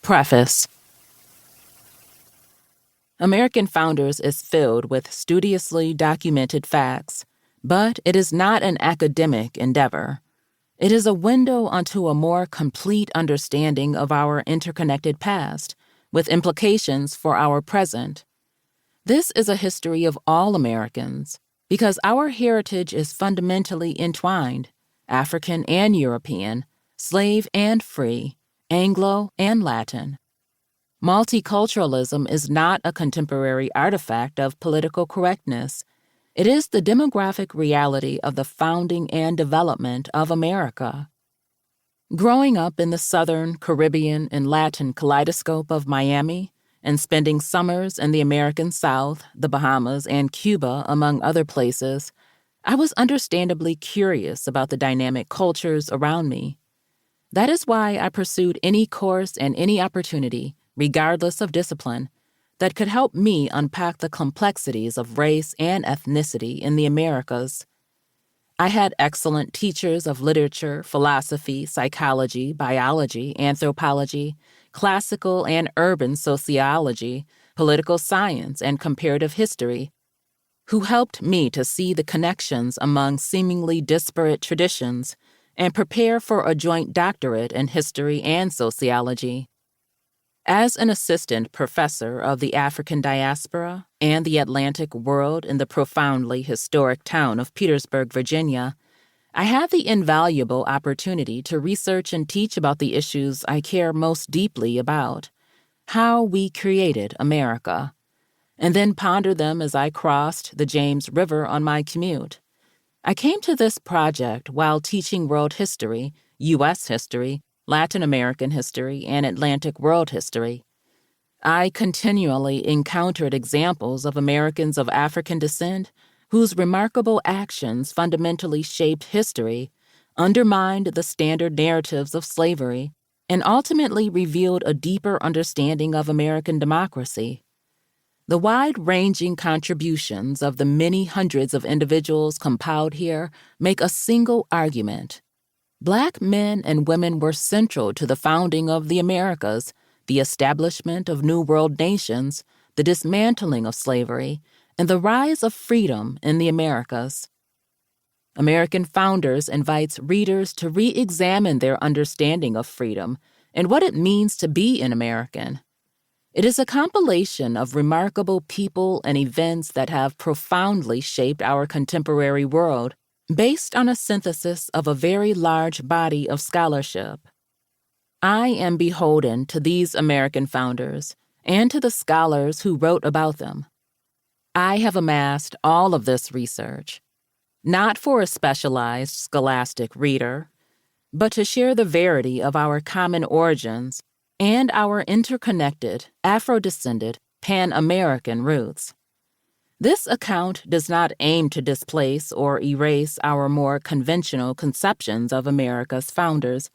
Preface. American Founders is filled with studiously documented facts, but it is not an academic endeavor. It is a window onto a more complete understanding of our interconnected past, with implications for our present. This is a history of all Americans, because our heritage is fundamentally entwined, African and European, slave and free, Anglo and Latin. Multiculturalism is not a contemporary artifact of political correctness. It is the demographic reality of the founding and development of America. Growing up in the Southern, Caribbean, and Latin kaleidoscope of Miami, and spending summers in the American South, the Bahamas, and Cuba, among other places, I was understandably curious about the dynamic cultures around me. That is why I pursued any course and any opportunity, regardless of discipline, that could help me unpack the complexities of race and ethnicity in the Americas. I had excellent teachers of literature, philosophy, psychology, biology, anthropology, classical and urban sociology, political science, and comparative history, who helped me to see the connections among seemingly disparate traditions and prepare for a joint doctorate in history and sociology. As an assistant professor of the African diaspora and the Atlantic world in the profoundly historic town of Petersburg, Virginia, I had the invaluable opportunity to research and teach about the issues I care most deeply about, how we created America, and then ponder them as I crossed the James River on my commute. I came to this project while teaching world history, U.S. history, Latin American history, and Atlantic world history. I continually encountered examples of Americans of African descent whose remarkable actions fundamentally shaped history, undermined the standard narratives of slavery, and ultimately revealed a deeper understanding of American democracy. The wide-ranging contributions of the many hundreds of individuals compiled here make a single argument. Black men and women were central to the founding of the Americas, the establishment of New World nations, the dismantling of slavery, and the rise of freedom in the Americas. American Founders invites readers to re-examine their understanding of freedom and what it means to be an American. It is a compilation of remarkable people and events that have profoundly shaped our contemporary world, based on a synthesis of a very large body of scholarship. I am beholden to these American founders and to the scholars who wrote about them. I have amassed all of this research, not for a specialized scholastic reader, but to share the verity of our common origins and our interconnected, Afro-descended, Pan-American roots. This account does not aim to displace or erase our more conventional conceptions of America's founders,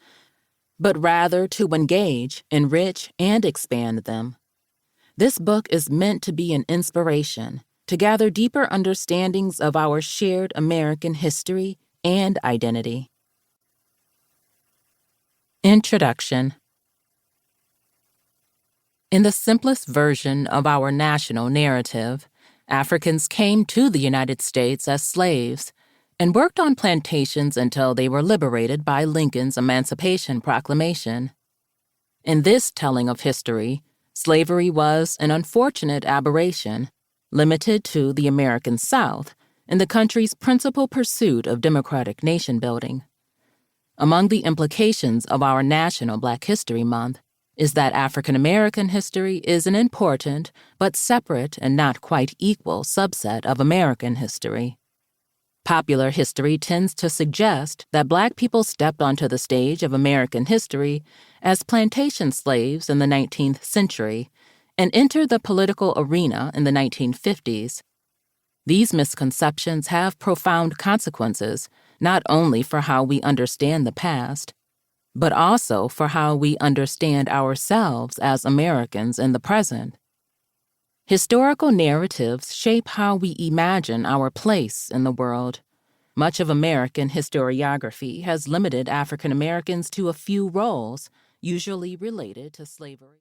but rather to engage, enrich, and expand them. This book is meant to be an inspiration, to gather deeper understandings of our shared American history and identity. Introduction. In the simplest version of our national narrative, Africans came to the United States as slaves and worked on plantations until they were liberated by Lincoln's Emancipation Proclamation. In this telling of history, slavery was an unfortunate aberration, limited to the American South in the country's principal pursuit of democratic nation-building. Among the implications of our National Black History Month is that African American history is an important but separate and not quite equal subset of American history. Popular history tends to suggest that Black people stepped onto the stage of American history as plantation slaves in the 19th century and entered the political arena in the 1950s. These misconceptions have profound consequences, not only for how we understand the past, but also for how we understand ourselves as Americans in the present. Historical narratives shape how we imagine our place in the world. Much of American historiography has limited African Americans to a few roles, usually related to slavery.